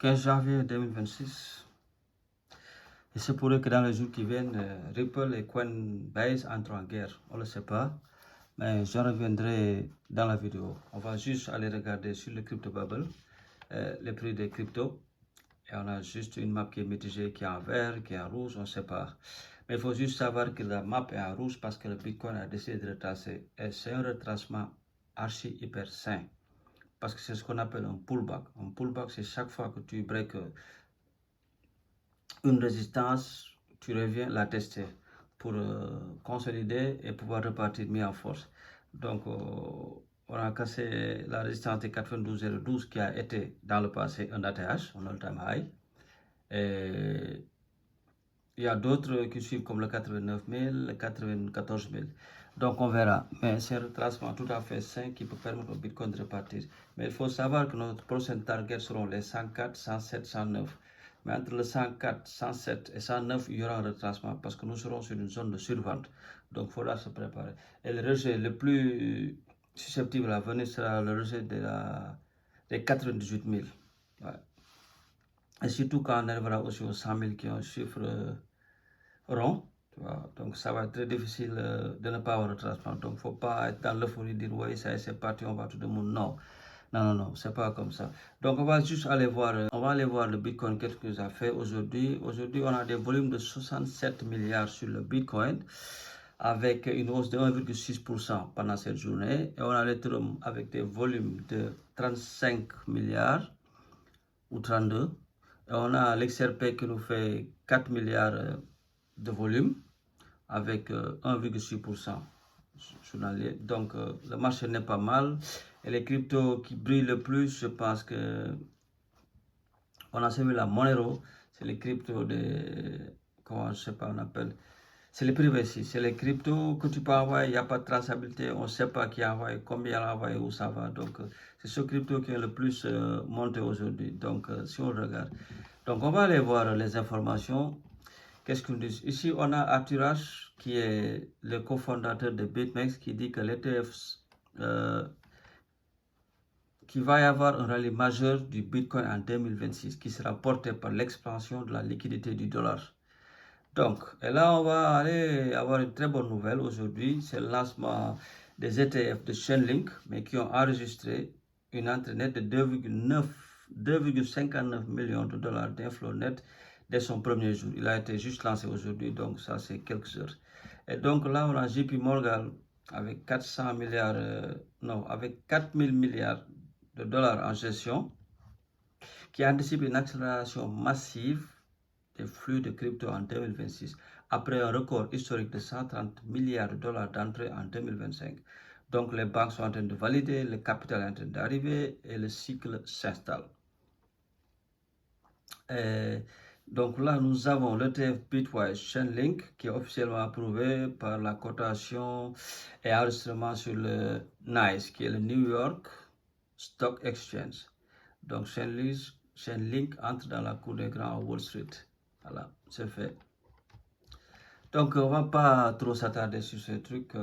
15 janvier 2026. Il se pourrait que dans les jours qui viennent, Ripple et Coinbase entrent en guerre. On ne le sait pas, mais je reviendrai dans la vidéo. On va juste aller regarder sur le crypto bubble les prix des cryptos. Et on a juste une map qui est mitigée, qui est en vert, qui est en rouge, on ne sait pas. Mais il faut juste savoir que la map est en rouge parce que le Bitcoin a décidé de retracer. Et c'est un retracement archi hyper sain. Parce que c'est ce qu'on appelle un pullback. Un pullback, c'est chaque fois que tu breaks une résistance, tu reviens la tester pour consolider et pouvoir repartir mieux en force. Donc, on a cassé la résistance de 92,012 qui a été dans le passé un ATH, un all-time high. Et il y a d'autres qui suivent comme le 89 000, le 94 000. Donc on verra. Mais c'est un retracement tout à fait sain qui peut permettre au Bitcoin de repartir. Mais il faut savoir que notre prochain target seront les 104, 107, 109. Mais entre le 104, 107 et 109, il y aura un retracement parce que nous serons sur une zone de survente. Donc il faudra se préparer. Et le rejet le plus susceptible à venir sera le rejet des 98 000. Ouais. Et surtout quand on arrivera aussi aux 100 000 qui ont un chiffre rond. Tu vois. Donc ça va être très difficile de ne pas avoir un retracement. Donc il ne faut pas être dans l'euphorie de dire oui, ça c'est parti, on va tout le monde. Non. Non, c'est pas comme ça. Donc on va juste aller voir, le Bitcoin, qu'est-ce que ça fait aujourd'hui. Aujourd'hui, on a des volumes de 67 milliards sur le Bitcoin, avec une hausse de 1,6% pendant cette journée. Et on a l'Ethereum avec des volumes de 35 milliards ou 32. Et on a l'XRP qui nous fait 4 milliards de volume avec 1,6% journalier. Donc le marché n'est pas mal. Et les cryptos qui brillent le plus, je pense que on a suivi la Monero, c'est les cryptos de, comment je sais pas on appelle, c'est les privés ici, c'est les cryptos que tu peux envoyer, il n'y a pas de traçabilité, on ne sait pas qui a envoyé, combien il a envoyé, où ça va. Donc c'est ce crypto qui est le plus monté aujourd'hui. Donc si on regarde, donc on va aller voir les informations. Qu'est-ce qu'on dit? Ici, on a Arthur qui est le cofondateur de BitMEX, qui dit que l'ETF, qu'il va y avoir un rallye majeur du Bitcoin en 2026, qui sera porté par l'expansion de la liquidité du dollar. Donc, et là, on va aller avoir une très bonne nouvelle aujourd'hui, c'est le lancement des ETF de Chainlink, mais qui ont enregistré une entrée nette de 2,59 millions de dollars d'inflow net dès son premier jour. Il a été juste lancé aujourd'hui, donc ça c'est quelques heures. Et donc là, on a JP Morgan avec 400 milliards, avec 4000 milliards de dollars en gestion, qui anticipe une accélération massive des flux de crypto en 2026, après un record historique de 130 milliards de dollars d'entrée en 2025. Donc les banques sont en train de valider, le capital est en train d'arriver et le cycle s'installe. Donc là, nous avons l'ETF Bitwise Chainlink qui est officiellement approuvé par la cotation et enregistrement sur le NYSE, qui est le New York Stock Exchange. Donc Chainlink entre dans la cour des grands à Wall Street. Voilà, c'est fait. Donc on va pas trop s'attarder sur ce truc.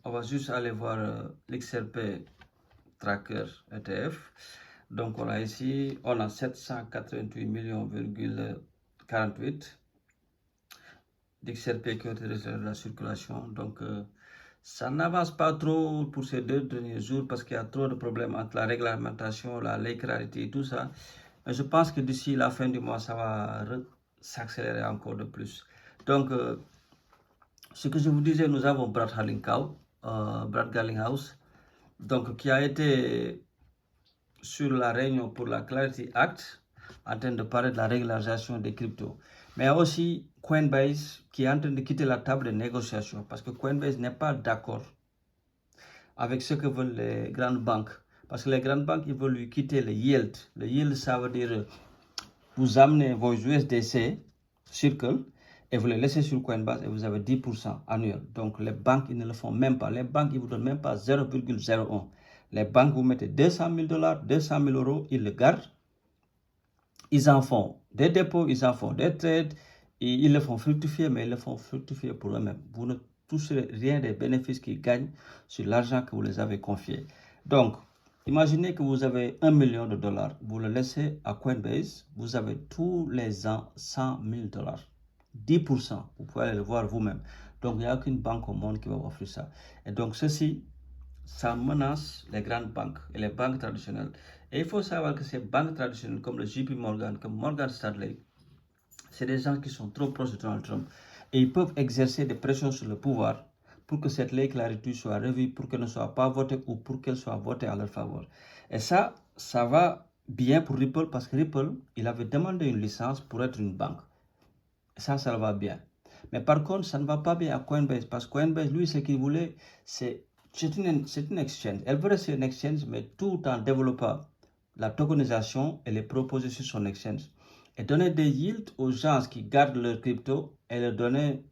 On va juste aller voir l'XRP Tracker ETF. Donc on a ici, on a 788 millions,48 d'XRP qui ont été réservés à la circulation. Donc ça n'avance pas trop pour ces 2 derniers jours parce qu'il y a trop de problèmes entre la réglementation, la ley clarity et tout ça. Mais je pense que d'ici la fin du mois, ça va s'accélérer encore de plus. Donc, ce que je vous disais, nous avons Brad Garlinghouse, donc qui a été sur la réunion pour la Clarity Act, en train de parler de la régularisation des cryptos. Mais aussi Coinbase qui est en train de quitter la table de négociation parce que Coinbase n'est pas d'accord avec ce que veulent les grandes banques. Parce que les grandes banques, ils veulent lui quitter le yield. Le yield, ça veut dire vous amenez vos USDC Circle et vous les laissez sur Coinbase et vous avez 10% annuel. Donc les banques, ils ne le font même pas. Les banques, ils ne vous donnent même pas 0,01. Les banques, vous mettez 200 000 dollars, 200 000 euros, ils le gardent. Ils en font des dépôts, ils en font des trades, et ils le font fructifier, mais ils le font fructifier pour eux-mêmes. Vous ne toucherez rien des bénéfices qu'ils gagnent sur l'argent que vous les avez confié. Donc, Imaginez que vous avez 1 million de dollars, vous le laissez à Coinbase, vous avez tous les ans 100 000 dollars. 10%, vous pouvez aller le voir vous-même. Donc, il n'y a aucune banque au monde qui va vous offrir ça. Et donc, ceci, ça menace les grandes banques et les banques traditionnelles. Et il faut savoir que ces banques traditionnelles comme le JP Morgan, comme Morgan Stanley, c'est des gens qui sont trop proches de Donald Trump. Et ils peuvent exercer des pressions sur le pouvoir pour que cette loi Clarity soit revue, pour qu'elle ne soit pas votée ou pour qu'elle soit votée à leur faveur. Et ça va bien pour Ripple parce que Ripple, il avait demandé une licence pour être une banque. Et ça va bien. Mais par contre, ça ne va pas bien à Coinbase parce que Coinbase, lui, ce qu'il voulait, c'est une exchange. Elle veut rester une exchange, mais tout en développant la tokenisation et les proposer sur son exchange. Et donner des yields aux gens qui gardent leur crypto et leur donner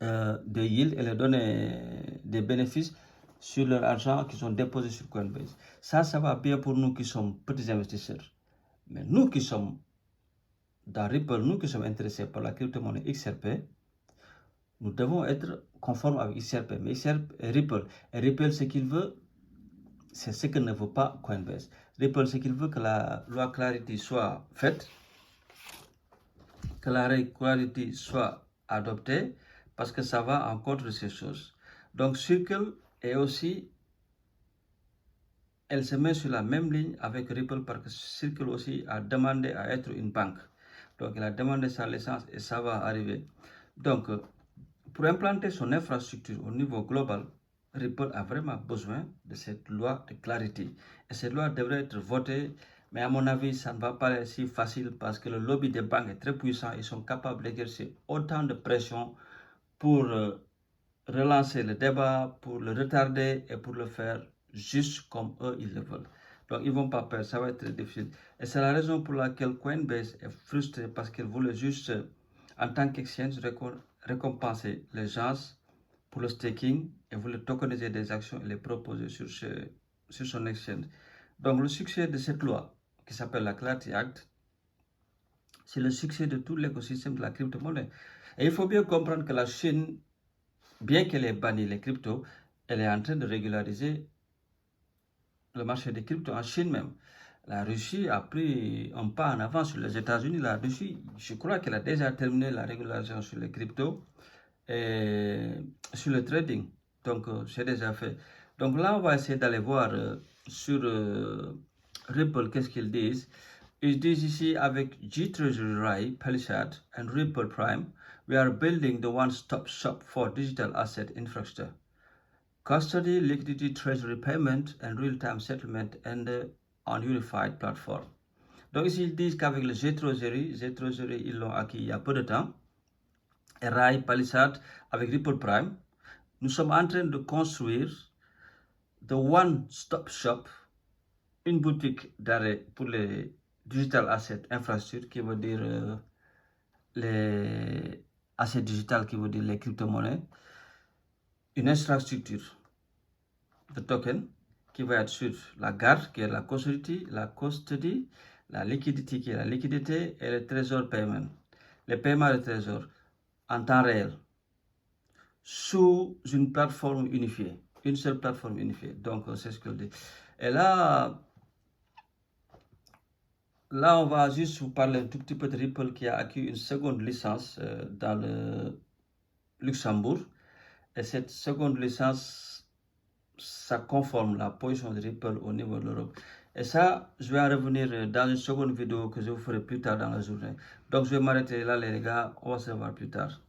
des yields et leur donner des bénéfices sur leur argent qu'ils ont déposé sur Coinbase. Ça va bien pour nous qui sommes petits investisseurs. Mais nous qui sommes dans Ripple, nous qui sommes intéressés par la crypto-monnaie XRP, nous devons être conformes avec XRP. Mais Ripple, et Ripple, ce qu'il veut, c'est ce que ne veut pas Coinbase. Ripple, ce qu'il veut, que la loi Clarity soit faite, que la règle Clarity soit adoptée, parce que ça va en contre de ces choses. Donc Circle est aussi, elle se met sur la même ligne avec Ripple parce que Circle aussi a demandé à être une banque. Donc il a demandé sa licence et ça va arriver. Donc pour implanter son infrastructure au niveau global, Ripple a vraiment besoin de cette loi de Clarity. Et cette loi devrait être votée, mais à mon avis, ça ne va pas être si facile parce que le lobby des banques est très puissant. Ils sont capables d'exercer autant de pression pour relancer le débat, pour le retarder et pour le faire juste comme eux, ils le veulent. Donc, ils ne vont pas perdre, ça va être très difficile. Et c'est la raison pour laquelle Coinbase est frustré parce qu'elle voulait juste, en tant qu'exchange, récompenser les gens pour le staking et voulait tokeniser des actions et les proposer sur son exchange. Donc, le succès de cette loi, qui s'appelle la Clarity Act, c'est le succès de tout l'écosystème de la crypto-monnaie. Et il faut bien comprendre que la Chine, bien qu'elle ait banni les cryptos, elle est en train de régulariser le marché des cryptos en Chine même. La Russie a pris un pas en avant sur les États-Unis. La Russie, je crois qu'elle a déjà terminé la régularisation sur les cryptos et sur le trading. Donc, c'est déjà fait. Donc là, on va essayer d'aller voir sur Ripple, qu'est-ce qu'ils disent. Ils disent ici avec G-Treasury, Palisade and Ripple Prime, we are building the one-stop shop for digital asset infrastructure. Custody, liquidity, treasury payment and real-time settlement and on unified platform. Donc ici, ils disent qu'avec le G-Treasury, ils l'ont acquis il y a peu de temps, et RAI, Palisade, avec Ripple Prime, nous sommes en train de construire the one-stop shop, une boutique d'arrêt pour les digital asset infrastructure, qui veut dire les assets digital, qui veut dire les crypto-monnaies, une infrastructure de token qui va être sur la garde, qui est la custody, la liquidity, qui est la liquidité, et le trésor paiement, les paiements de trésor en temps réel, sous une plateforme unifiée, une seule plateforme unifiée. Donc, c'est ce que je dis. Et là, on va juste vous parler un tout petit peu de Ripple qui a acquis une seconde licence dans le Luxembourg. Et cette seconde licence, ça conforme la position de Ripple au niveau de l'Europe. Et ça, je vais en revenir dans une seconde vidéo que je vous ferai plus tard dans la journée. Donc, je vais m'arrêter là, les gars. On va se voir plus tard.